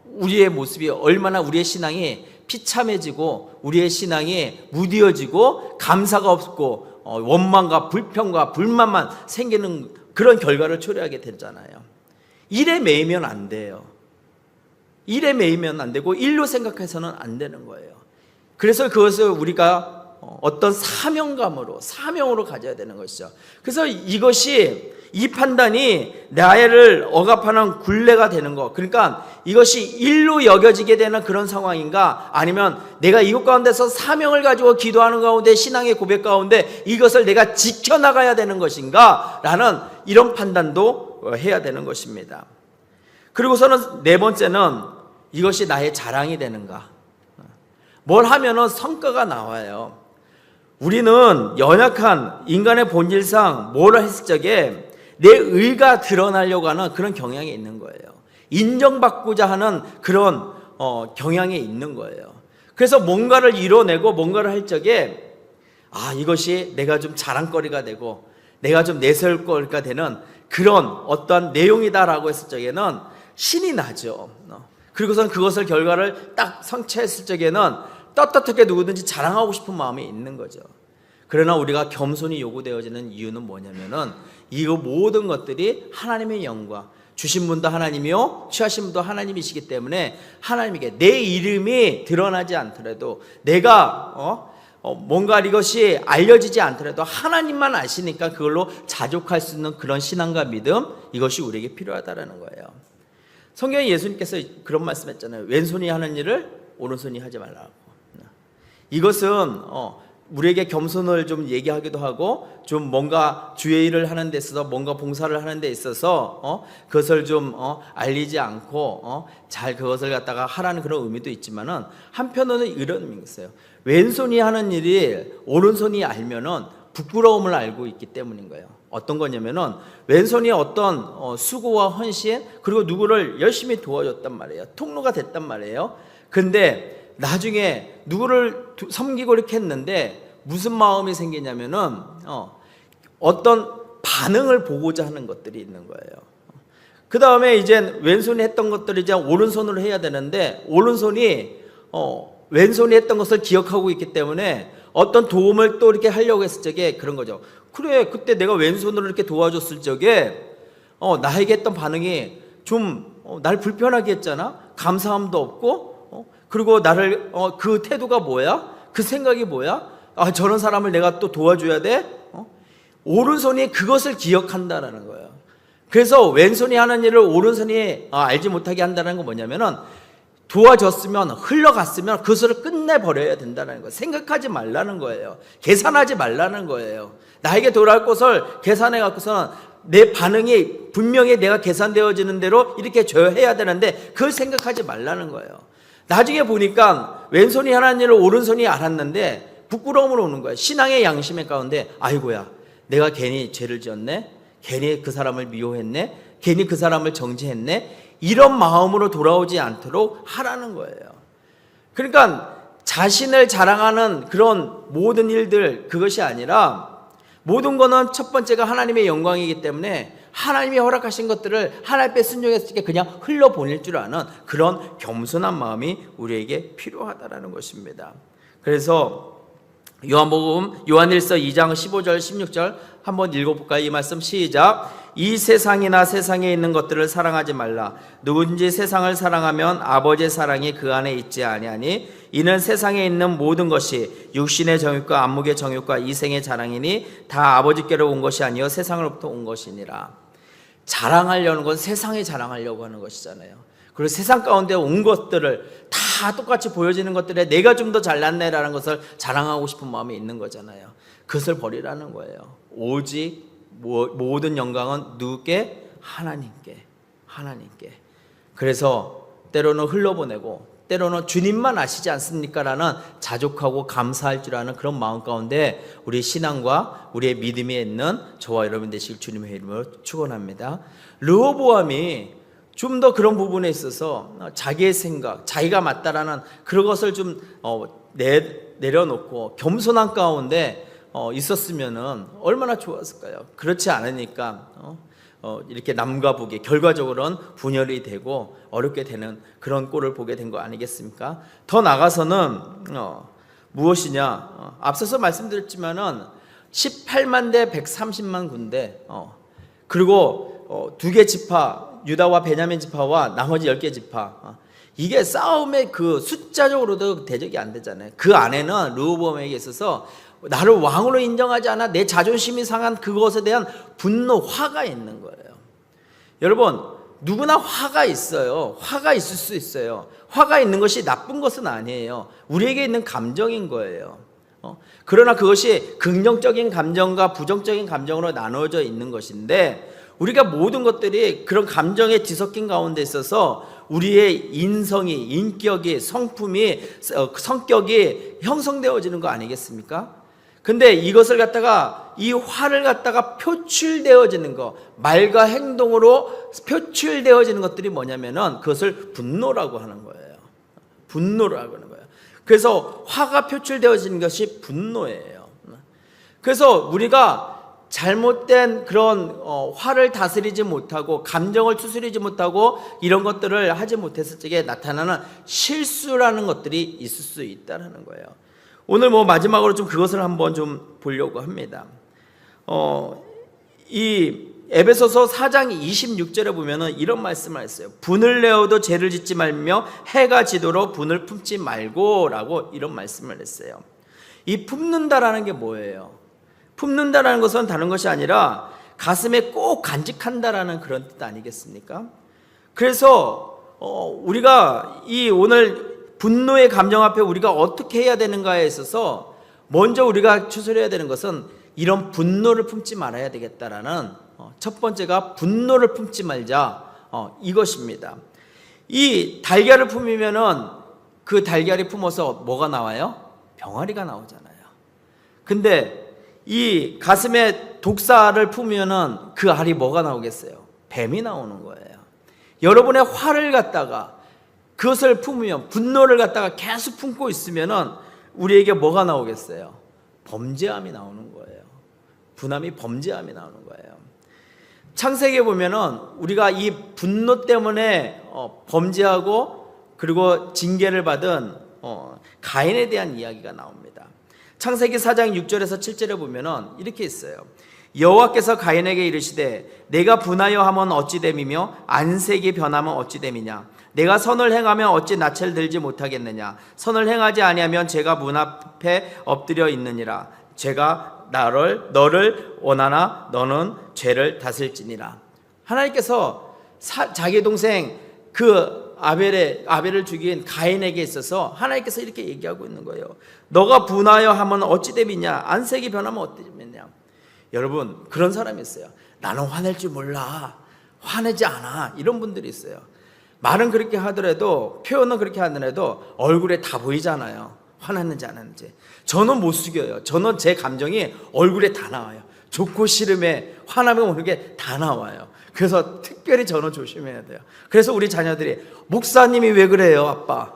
우리의 모습이 얼마나, 우리의 신앙이 비참해지고 우리의 신앙이 무뎌지고 감사가 없고 원망과 불평과 불만만 생기는 그런 결과를 초래하게 되잖아요. 일에 매이면 안 돼요. 일에 매이면 안 되고 일로 생각해서는 안 되는 거예요. 그래서 그것을 우리가 어떤 사명으로 가져야 되는 것이죠. 그래서 이것이, 이 판단이 나를 억압하는 굴레가 되는 것, 그러니까 이것이 일로 여겨지게 되는 그런 상황인가, 아니면 내가 이것 가운데서 사명을 가지고 기도하는 가운데, 신앙의 고백 가운데 이것을 내가 지켜나가야 되는 것인가 라는 이런 판단도 해야 되는 것입니다. 그리고서는 네 번째는 이것이 나의 자랑이 되는가. 뭘 하면은 성과가 나와요. 우리는 연약한 인간의 본질상 뭘 했을 적에 내 의가 드러나려고 하는 그런 경향이 있는 거예요. 인정받고자 하는 그런 경향이 있는 거예요. 그래서 뭔가를 이뤄내고 뭔가를 할 적에 이것이 내가 좀 자랑거리가 되고 내가 좀 내세울거리가 되는 그런 어떠한 내용이다라고 했을 적에는 신이 나죠. 그리고선 그것을 결과를 딱 성취했을 적에는 떳떳하게 누구든지 자랑하고 싶은 마음이 있는 거죠. 그러나 우리가 겸손이 요구되어지는 이유는 뭐냐면은 이 모든 것들이 하나님의 영광, 주신 분도 하나님이요 취하신 분도 하나님이시기 때문에 하나님에게 내 이름이 드러나지 않더라도, 내가 뭔가 이것이 알려지지 않더라도 하나님만 아시니까 그걸로 자족할 수 있는 그런 신앙과 믿음, 이것이 우리에게 필요하다라는 거예요. 성경에 예수님께서 그런 말씀했잖아요. 왼손이 하는 일을 오른손이 하지 말라고. 이것은 우리에게 겸손을 좀 얘기하기도 하고, 좀 뭔가 주의 일을 하는 데 있어서, 뭔가 봉사를 하는 데 있어서 그것을 좀 알리지 않고 잘 그것을 갖다가 하라는 그런 의미도 있지만은, 한편으로는 이런 의미가 있어요. 왼손이 하는 일이 오른손이 알면은 부끄러움을 알고 있기 때문인 거예요. 어떤 거냐면은 왼손이 어떤 수고와 헌신 그리고 누구를 열심히 도와줬단 말이에요. 통로가 됐단 말이에요. 근데 나중에 누구를 섬기고 이렇게 했는데 무슨 마음이 생기냐면은 어떤 반응을 보고자 하는 것들이 있는 거예요. 그 다음에 이제 왼손이 했던 것들을 이제 오른손으로 해야 되는데 오른손이 왼손이 했던 것을 기억하고 있기 때문에 어떤 도움을 또 이렇게 하려고 했을 적에 그런 거죠. 그래, 그때 내가 왼손으로 이렇게 도와줬을 적에 나에게 했던 반응이 좀 날 불편하게 했잖아. 감사함도 없고 그리고 나를 그 태도가 뭐야? 그 생각이 뭐야? 아, 저런 사람을 내가 또 도와줘야 돼? 오른손이 그것을 기억한다라는 거예요. 그래서 왼손이 하는 일을 오른손이 알지 못하게 한다는 건 뭐냐면은 도와줬으면 흘러갔으면 그것을 끝내버려야 된다는 거예요. 생각하지 말라는 거예요. 계산하지 말라는 거예요. 나에게 돌아올 것을 계산해 갖고서는 내 반응이 분명히 내가 계산되어지는 대로 이렇게 줘야 해야 되는데 그걸 생각하지 말라는 거예요. 나중에 보니까 왼손이 하는 일을 오른손이 알았는데 부끄러움으로 오는 거예요. 신앙의 양심의 가운데 아이고야 내가 괜히 죄를 지었네, 괜히 그 사람을 미워했네, 괜히 그 사람을 정죄했네, 이런 마음으로 돌아오지 않도록 하라는 거예요. 그러니까 자신을 자랑하는 그런 모든 일들 그것이 아니라 모든 거는 첫 번째가 하나님의 영광이기 때문에 하나님이 허락하신 것들을 하나님 앞에 순종했을 때 그냥 흘러보낼 줄 아는 그런 겸손한 마음이 우리에게 필요하다라는 것입니다. 그래서 요한복음 요한일서 2장 15절 16절 한번 읽어볼까요? 이 말씀 시작. 이 세상이나 세상에 있는 것들을 사랑하지 말라. 누구든지 세상을 사랑하면 아버지의 사랑이 그 안에 있지 아니하니 이는 세상에 있는 모든 것이 육신의 정욕과 안목의 정욕과 이생의 자랑이니 다 아버지께로 온 것이 아니요 세상으로부터 온 것이니라. 자랑하려는 건 세상에 자랑하려고 하는 것이잖아요. 그리고 세상 가운데 온 것들을 다 똑같이 보여지는 것들에 내가 좀 더 잘났네라는 것을 자랑하고 싶은 마음이 있는 거잖아요. 그것을 버리라는 거예요. 오직 모든 영광은 누구께? 하나님께. 그래서 때로는 흘러보내고 때로는 주님만 아시지 않습니까? 라는 자족하고 감사할 줄 아는 그런 마음 가운데 우리 신앙과 우리의 믿음이 있는 저와 여러분 되실 주님의 이름으로 축원합니다. 르호보암이 좀 더 그런 부분에 있어서 자기의 생각, 자기가 맞다라는 그런 것을 좀 내려놓고 겸손한 가운데 있었으면은 얼마나 좋았을까요? 그렇지 않으니까 이렇게 남과 북이 결과적으로는 분열이 되고 어렵게 되는 그런 꼴을 보게 된 거 아니겠습니까? 더 나가서는 무엇이냐? 앞서서 말씀드렸지만은 18만 대 130만 군대 그리고 두 개 지파 유다와 베냐민 지파와 나머지 10개 지파 이게 싸움의 그 숫자적으로도 대적이 안 되잖아요. 그 안에는 르호보암에게 있어서 나를 왕으로 인정하지 않아 내 자존심이 상한 그것에 대한 분노, 화가 있는 거예요. 여러분 누구나 화가 있어요. 화가 있을 수 있어요. 화가 있는 것이 나쁜 것은 아니에요. 우리에게 있는 감정인 거예요. 그러나 그것이 긍정적인 감정과 부정적인 감정으로 나누어져 있는 것인데 우리가 모든 것들이 그런 감정에 뒤섞인 가운데 있어서 우리의 인성이, 인격이, 성품이, 성격이 형성되어지는 거 아니겠습니까? 근데 이것을 갖다가 이 화를 갖다가 표출되어지는 거, 말과 행동으로 표출되어지는 것들이 뭐냐면은 그것을 분노라고 하는 거예요. 분노라고 하는 거예요. 그래서 화가 표출되어지는 것이 분노예요. 그래서 우리가 잘못된 그런 화를 다스리지 못하고 감정을 추스리지 못하고 이런 것들을 하지 못했을 적에 나타나는 실수라는 것들이 있을 수 있다는 거예요. 오늘 마지막으로 좀 그것을 한번 좀 보려고 합니다. 이 에베소서 4장 26절에 보면은 이런 말씀을 했어요. 분을 내어도 죄를 짓지 말며 해가 지도록 분을 품지 말고라고 이런 말씀을 했어요. 이 품는다라는 게 뭐예요? 품는다라는 것은 다른 것이 아니라 가슴에 꼭 간직한다라는 그런 뜻 아니겠습니까? 그래서 우리가 이 오늘 분노의 감정 앞에 우리가 어떻게 해야 되는가에 있어서 먼저 우리가 추스려야 되는 것은 이런 분노를 품지 말아야 되겠다라는 첫 번째가 분노를 품지 말자 이것입니다. 이 달걀을 품으면은 그 달걀이 품어서 뭐가 나와요? 병아리가 나오잖아요. 근데 이 가슴에 독사를 품으면은 그 알이 뭐가 나오겠어요? 뱀이 나오는 거예요. 여러분의 화를 갖다가 그것을 품으면 분노를 갖다가 계속 품고 있으면은 우리에게 뭐가 나오겠어요? 범죄함이 나오는 거예요. 분함이 범죄함이 나오는 거예요. 창세기에 보면은 우리가 이 분노 때문에 범죄하고 그리고 징계를 받은 가인에 대한 이야기가 나옵니다. 창세기 4장 6절에서 7절에 보면은 이렇게 있어요. 여호와께서 가인에게 이르시되 내가 분하여 하면 어찌 됨이며 안색이 변하면 어찌 됨이냐. 내가 선을 행하면 어찌 낯을 들지 못하겠느냐. 선을 행하지 아니하면 제가 문 앞에 엎드려 있느니라. 제가 너를 원하나 너는 죄를 다스릴지니라. 하나님께서 자기 동생 그 아벨을 죽인 가인에게 있어서 하나님께서 이렇게 얘기하고 있는 거예요. 너가 분하여 하면 어찌 됨이냐. 안색이 변하면 어찌 됨이냐. 여러분 그런 사람이 있어요. 나는 화낼 줄 몰라. 화내지 않아. 이런 분들이 있어요. 말은 그렇게 하더라도 표현은 그렇게 하더라도 얼굴에 다 보이잖아요. 화났는지 안 했는지. 저는 못 숙여요. 저는 제 감정이 얼굴에 다 나와요. 좋고 싫음에 화나면 오는 게 다 나와요. 그래서 특별히 저는 조심해야 돼요. 그래서 우리 자녀들이 목사님이 왜 그래요 아빠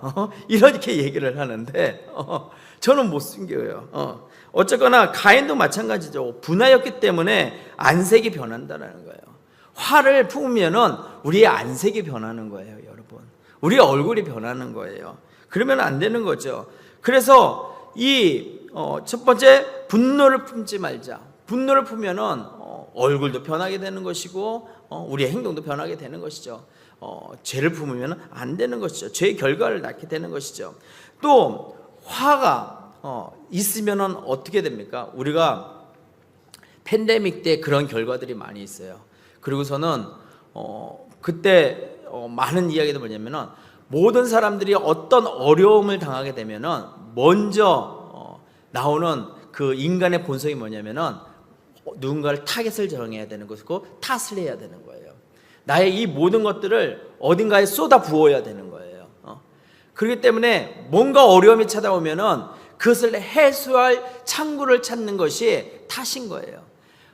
이렇게 얘기를 하는데 저는 못 숨겨요. 어쨌거나 가인도 마찬가지죠. 분하였기 때문에 안색이 변한다는 거예요. 화를 품으면은 우리의 안색이 변하는 거예요, 여러분. 우리의 얼굴이 변하는 거예요. 그러면 안 되는 거죠. 그래서 이 첫 번째 분노를 품지 말자. 분노를 품으면은 얼굴도 변하게 되는 것이고 우리의 행동도 변하게 되는 것이죠. 죄를 품으면 안 되는 것이죠. 죄의 결과를 낳게 되는 것이죠. 또 화가 있으면은 어떻게 됩니까? 우리가 팬데믹 때 그런 결과들이 많이 있어요. 그리고서는 그때 많은 이야기도 뭐냐면은 모든 사람들이 어떤 어려움을 당하게 되면은 먼저 나오는 그 인간의 본성이 뭐냐면은 누군가를 타겟을 정해야 되는 것이고 탓을 해야 되는 거예요. 나의 이 모든 것들을 어딘가에 쏟아 부어야 되는 거예요. 그렇기 때문에 뭔가 어려움이 찾아오면은 그것을 해소할 창구를 찾는 것이 탓인 거예요.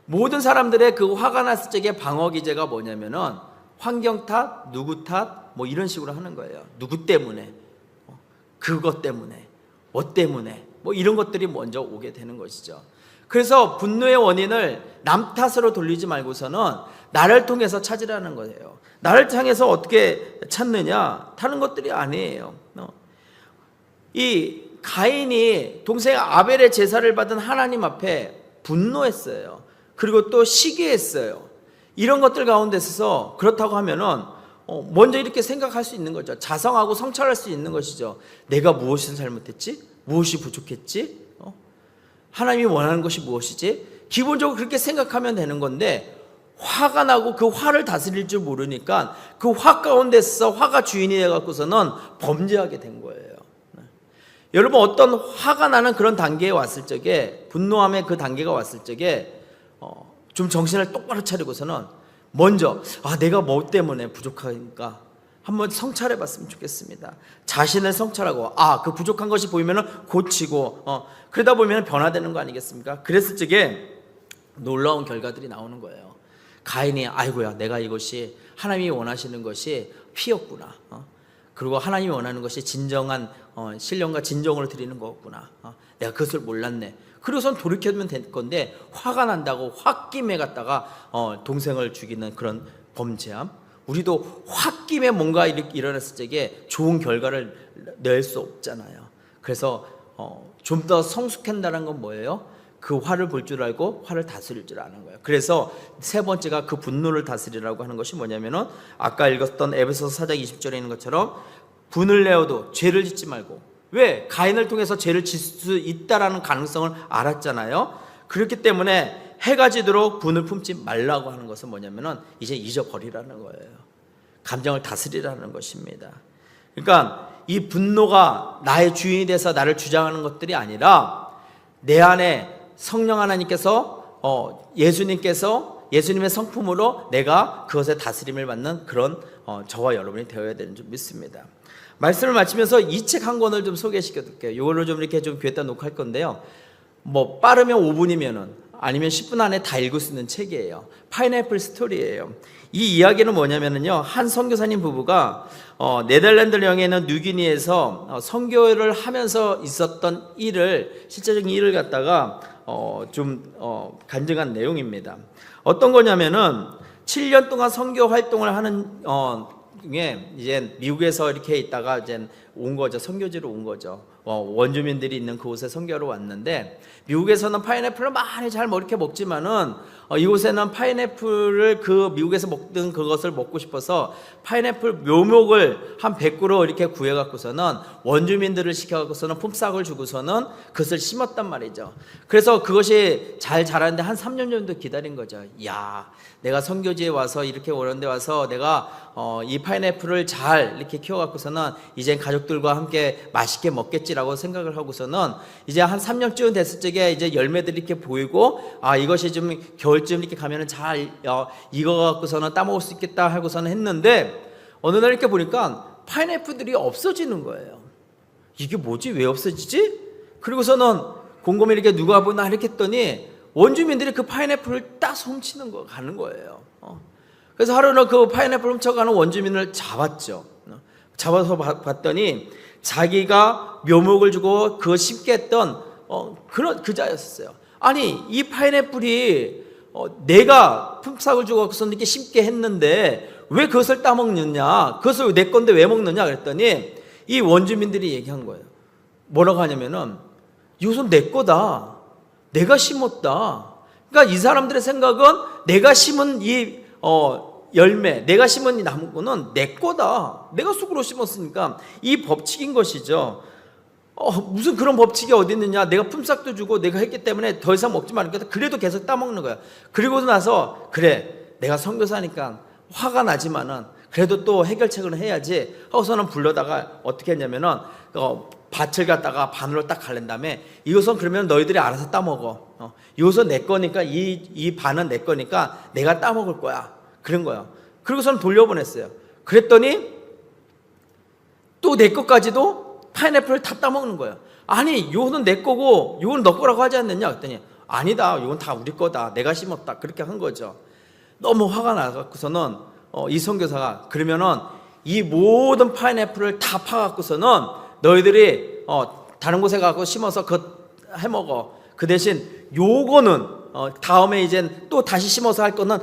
모든 사람들의 그 화가 났을 적의 방어 기제가 뭐냐면은 환경 탓, 누구 탓, 뭐 이런 식으로 하는 거예요. 누구 때문에, 그것 때문에, 뭐 때문에, 뭐 이런 것들이 먼저 오게 되는 것이죠. 그래서 분노의 원인을 남 탓으로 돌리지 말고서는 나를 통해서 찾으라는 거예요. 나를 향해서 어떻게 찾느냐? 하는 것들이 아니에요. 이 가인이 동생 아벨의 제사를 받은 하나님 앞에 분노했어요. 그리고 또 시기했어요. 이런 것들 가운데 있어서 그렇다고 하면은 먼저 이렇게 생각할 수 있는 거죠. 자성하고 성찰할 수 있는 것이죠. 내가 무엇을 잘못했지? 무엇이 부족했지? 하나님이 원하는 것이 무엇이지? 기본적으로 그렇게 생각하면 되는 건데 화가 나고 그 화를 다스릴 줄 모르니까 그 화 가운데서 화가 주인이 돼갖고서는 범죄하게 된 거예요. 여러분 어떤 화가 나는 그런 단계에 왔을 적에 분노함의 그 단계가 왔을 적에 좀 정신을 똑바로 차리고서는 먼저 내가 뭐 때문에 부족하니까 한번 성찰해 봤으면 좋겠습니다. 자신을 성찰하고 그 부족한 것이 보이면 고치고 그러다 보면 변화되는 거 아니겠습니까? 그랬을 적에 놀라운 결과들이 나오는 거예요. 가인이 아이고야 내가 이것이 하나님이 원하시는 것이 피였구나. 그리고 하나님이 원하는 것이 진정한 신령과 진정으로 드리는 거였구나. 내가 그것을 몰랐네. 그래서 돌이켜면 될 건데 화가 난다고 홧김에 갔다가 동생을 죽이는 그런 범죄함. 우리도 홧김에 뭔가 이렇게 일어났을 적에 좋은 결과를 낼 수 없잖아요. 그래서 좀 더 성숙한다는 건 뭐예요? 그 화를 볼 줄 알고 화를 다스릴 줄 아는 거예요. 그래서 세 번째가 그 분노를 다스리라고 하는 것이 뭐냐면은 아까 읽었던 에베소서 4장 20절에 있는 것처럼 분을 내어도 죄를 짓지 말고. 왜? 가인을 통해서 죄를 짓을 수 있다라는 가능성을 알았잖아요. 그렇기 때문에 해가 지도록 분을 품지 말라고 하는 것은 뭐냐면은 이제 잊어버리라는 거예요. 감정을 다스리라는 것입니다. 그러니까 이 분노가 나의 주인이 돼서 나를 주장하는 것들이 아니라 내 안에 성령 하나님께서 예수님의 성품으로 내가 그것에 다스림을 받는 그런 저와 여러분이 되어야 되는 줄 믿습니다. 말씀을 마치면서 이 책 한 권을 좀 소개시켜 드릴게요. 이걸로 좀 이렇게 좀 귀에다 놓고 할 건데요. 뭐 빠르면 5분이면은 아니면 10분 안에 다 읽을 수 있는 책이에요. 파인애플 스토리예요. 이 이야기는 뭐냐면요, 한 선교사님 부부가 네덜란드 영에 있는 뉴기니에서 선교를 하면서 있었던 일을, 실제적인 일을 갖다가 간증한 내용입니다. 어떤 거냐면은 7년 동안 선교 활동을 하는 중에 이제 미국에서 이렇게 있다가 이제 온 거죠. 선교지로 온 거죠. 원주민들이 있는 그곳에 선교로 왔는데, 미국에서는 파인애플을 많이 잘 이렇게 먹지만은 이곳에는 파인애플을 그 미국에서 먹던 그것을 먹고 싶어서 파인애플 묘목을 한 100그루 이렇게 구해 갖고서는 원주민들을 시켜 갖고서는 품삯을 주고서는 그것을 심었단 말이죠. 그래서 그것이 잘 자라는데 한 3년 정도 기다린 거죠. 야, 내가 선교지에 와서 이렇게 오는 데 와서 내가 이 파인애플을 잘 이렇게 키워 갖고서는 이제 가족들과 함께 맛있게 먹겠지라고 생각을 하고서는 이제 한 3년쯤 됐을 적에 이제 열매들이 이렇게 보이고, 이것이 좀 겨울쯤 이렇게 가면은 잘 익어 갖고서는 따먹을 수 있겠다 하고서는 했는데, 어느 날 이렇게 보니까 파인애플들이 없어지는 거예요. 이게 뭐지? 왜 없어지지? 그리고서는 곰곰이 이렇게 누가 보나 이렇게 했더니 원주민들이 그 파인애플을 딱 훔치는 거 가는 거예요. 그래서 하루는 그 파인애플 훔쳐가는 원주민을 잡았죠. 잡아서 봤더니 자기가 묘목을 주고 그거 심게 했던 그런 그자였어요. 아니, 이 파인애플이 내가 품삯을 주고서 이렇게 심게 했는데 왜 그것을 따먹느냐, 그것을 내 건데 왜 먹느냐 그랬더니 이 원주민들이 얘기한 거예요. 뭐라고 하냐면은 이것은 내 거다, 내가 심었다. 그러니까 이 사람들의 생각은 내가 심은 이 열매, 내가 심은 이 나무는 내 거다, 내가 쑥으로 심었으니까. 이 법칙인 것이죠. 무슨 그런 법칙이 어디 있느냐, 내가 품삯도 주고 내가 했기 때문에 더 이상 먹지 말겠다. 그래도 계속 따먹는 거야. 그리고 나서 그래, 내가 선교사니까 화가 나지만은 그래도 또 해결책을 해야지 하고서는 불러다가 어떻게 했냐면은 밭을 갖다가 반으로 딱 갈른 다음에 이것은 그러면 너희들이 알아서 따먹어. 이것은 내 거니까 이 반은 내 거니까 내가 따먹을 거야. 그런 거야. 그리고서는 돌려보냈어요. 그랬더니 또 내 것까지도 파인애플을 다 따먹는 거예요. 아니, 이거는 내 거고 이건 너 거라고 하지 않느냐 그랬더니 아니다, 이건 다 우리 거다, 내가 심었다, 그렇게 한 거죠. 너무 화가 나갖고서는 이 선교사가 그러면은 이 모든 파인애플을 다 파갖고서는 너희들이 다른 곳에 가서 심어서 그거 해먹어. 그 대신 요거는 다음에 이제 또 다시 심어서 할 거는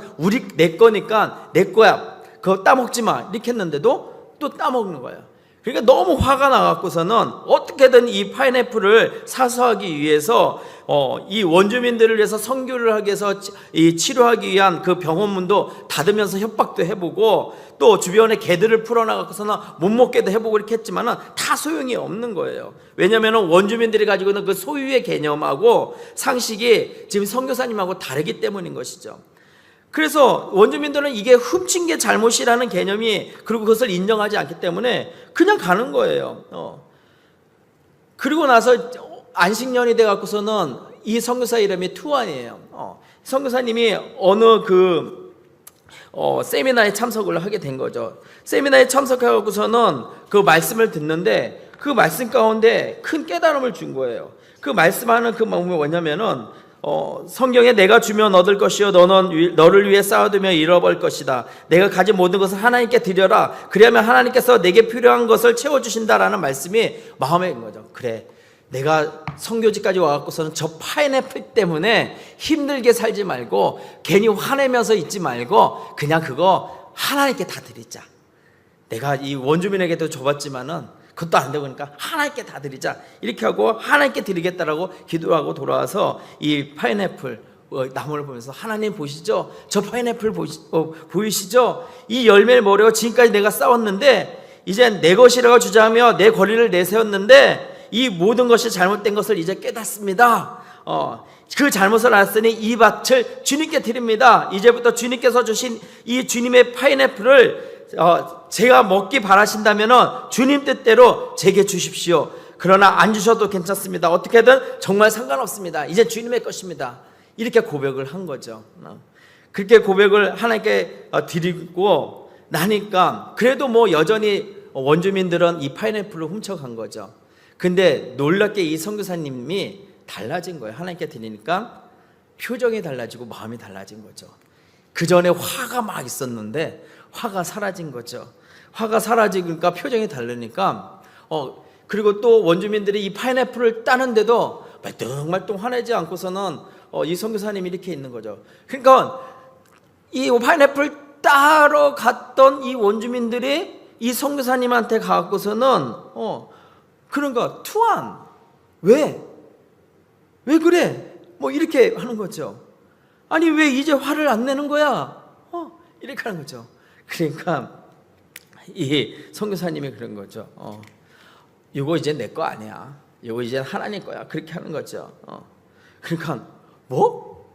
내 거니까 내 거야, 그거 따먹지 마, 이렇게 했는데도 또 따먹는 거예요. 그러니까 너무 화가 나갖고서는 어떻게든 이 파인애플을 사수하기 위해서 이 원주민들을 위해서 선교를 하기 위해서 이 치료하기 위한 그 병원문도 닫으면서 협박도 해보고, 또 주변에 개들을 풀어나가고서는 못 먹게도 해보고 이렇게 했지만은 다 소용이 없는 거예요. 왜냐하면 원주민들이 가지고 있는 그 소유의 개념하고 상식이 지금 선교사님하고 다르기 때문인 것이죠. 그래서 원주민들은 이게 훔친 게 잘못이라는 개념이, 그리고 그것을 인정하지 않기 때문에 그냥 가는 거예요. 그리고 나서 안식년이 돼 갖고서는 이 선교사 이름이 투안이에요. 선교사님이 어느 세미나에 참석을 하게 된 거죠. 세미나에 참석하고서는 그 말씀을 듣는데 그 말씀 가운데 큰 깨달음을 준 거예요. 그 말씀하는 그 마음이 뭐냐면은 성경에 내가 주면 얻을 것이요 너는 너를 위해 쌓아두며 잃어버릴 것이다. 내가 가진 모든 것을 하나님께 드려라. 그리하면 하나님께서 내게 필요한 것을 채워주신다라는 말씀이 마음에 있는 거죠. 그래, 내가 선교지까지 와갖고서는 저 파인애플 때문에 힘들게 살지 말고 괜히 화내면서 있지 말고 그냥 그거 하나님께 다 드리자. 내가 이 원주민에게도 줘봤지만은 그것도 안 되고 그러니까 하나님께 다 드리자, 이렇게 하고 하나님께 드리겠다라고 기도하고 돌아와서 이 파인애플 나무를 보면서 하나님 보시죠? 저 파인애플 보이시죠? 이 열매를 먹으려고 지금까지 내가 싸웠는데 이제 내 것이라고 주장하며 내 권리를 내세웠는데 이 모든 것이 잘못된 것을 이제 깨닫습니다. 그 잘못을 알았으니 이 밭을 주님께 드립니다. 이제부터 주님께서 주신 이 주님의 파인애플을 제가 먹기 바라신다면 주님 뜻대로 제게 주십시오. 그러나 안 주셔도 괜찮습니다. 어떻게든 정말 상관없습니다. 이제 주님의 것입니다. 이렇게 고백을 한 거죠. 그렇게 고백을 하나님께 드리고 나니까 그래도 뭐 여전히 원주민들은 이 파인애플을 훔쳐간 거죠. 근데 놀랍게 이 선교사님이 달라진 거예요. 하나님께 드리니까 표정이 달라지고 마음이 달라진 거죠. 그 전에 화가 막 있었는데 화가 사라진 거죠. 화가 사라지니까 표정이 다르니까 그리고 또 원주민들이 이 파인애플을 따는데도 말똥말똥 화내지 않고서는 이 선교사님이 이렇게 있는 거죠. 그러니까 이 파인애플 따러 갔던 이 원주민들이 이 선교사님한테 가고서는 그런가 투한 왜 그래 뭐 이렇게 하는 거죠. 아니 왜 이제 화를 안 내는 거야? 이렇게 하는 거죠. 그러니까 이 선교사님이 그런 거죠. 이거 이제 내 거 아니야. 이거 이제 하나님 거야. 그렇게 하는 거죠. 그러니까 뭐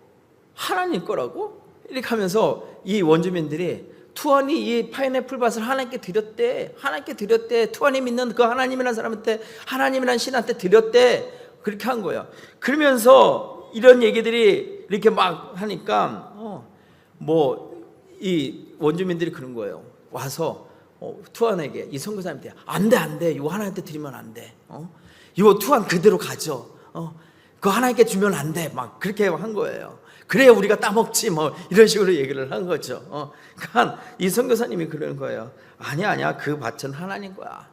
하나님 거라고? 이렇게 하면서 이 원주민들이 투안이 이 파인애플 밭을 하나님께 드렸대. 투안이 믿는 그 하나님이라는 사람한테, 하나님이라는 신한테 드렸대. 그렇게 한 거예요. 그러면서 이런 얘기들이 이렇게 막 하니까 뭐 이 원주민들이 그런 거예요. 와서 투안에게, 이 선교사님한테 안돼 이거 하나님한테 드리면 안돼. 이거 투안 그대로 가져. 그거 하나님께 주면 안돼. 막 그렇게 한 거예요. 그래야 우리가 따먹지 뭐 이런 식으로 얘기를 한 거죠. 그러니까 이 선교사님이 그러는 거예요. 아니야 그 밭은 하나님 거야.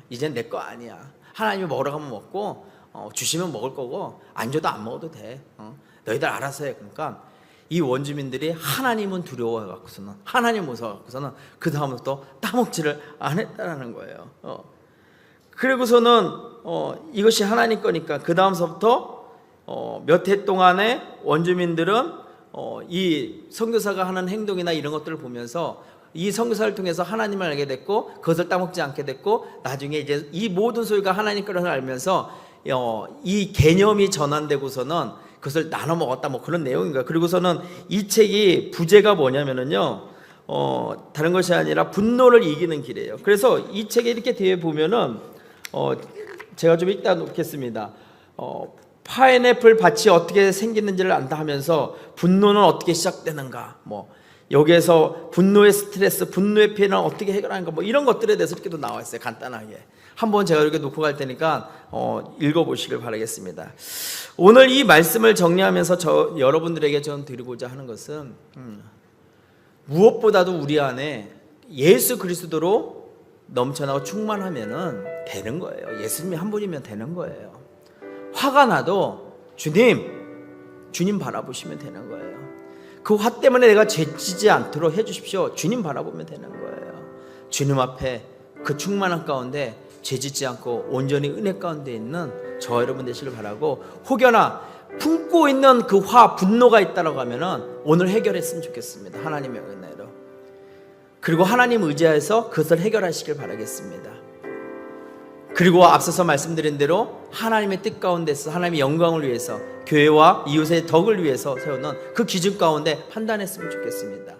이젠 내 거 아니야. 하나님이 먹으라고 하면 먹고 주시면 먹을 거고 안 줘도 안 먹어도 돼. 너희들 알아서 해. 그러니까 이 원주민들이 하나님은 두려워해갖고서는, 하나님 무서워갖고서는 그 다음부터 따먹지를 안 했다는 거예요. 그리고서는 이것이 하나님 거니까 그 다음서부터 몇 해 동안에 원주민들은 이 선교사가 하는 행동이나 이런 것들을 보면서 이 선교사를 통해서 하나님을 알게 됐고 그것을 따먹지 않게 됐고 나중에 이제 이 모든 소유가 하나님 거라는 걸 알면서 이 개념이 전환되고서는 그것을 나눠 먹었다 뭐 그런 내용인 거예요. 그리고서는 이 책이 부제가 뭐냐면은요 다른 것이 아니라 분노를 이기는 길이에요. 그래서 이 책에 이렇게 뒤에 보면은 제가 좀 읽다 놓겠습니다. 파인애플 밭이 어떻게 생기는지를 안다 하면서 분노는 어떻게 시작되는가, 뭐 여기에서 분노의 스트레스, 분노의 피해는 어떻게 해결하는가, 뭐 이런 것들에 대해서 이렇게도 나와 있어요. 간단하게 한번 제가 이렇게 놓고 갈 테니까 읽어보시길 바라겠습니다. 오늘 이 말씀을 정리하면서 여러분들에게 좀 드리고자 하는 것은 무엇보다도 우리 안에 예수 그리스도로 넘쳐나고 충만하면은 되는 거예요. 예수님이 한 분이면 되는 거예요. 화가 나도 주님 바라보시면 되는 거예요. 그 화 때문에 내가 죄지지 않도록 해주십시오. 주님 바라보면 되는 거예요. 주님 앞에 그 충만한 가운데 죄짓지 않고 온전히 은혜 가운데 있는 저 여러분 되시길 바라고, 혹여나 품고 있는 그 분노가 있다라고 하면은 오늘 해결했으면 좋겠습니다. 하나님의 은혜로. 그리고 하나님 의지해서 그것을 해결하시길 바라겠습니다. 그리고 앞서서 말씀드린 대로 하나님의 뜻 가운데서 하나님의 영광을 위해서 교회와 이웃의 덕을 위해서 세우는 그 기준 가운데 판단했으면 좋겠습니다.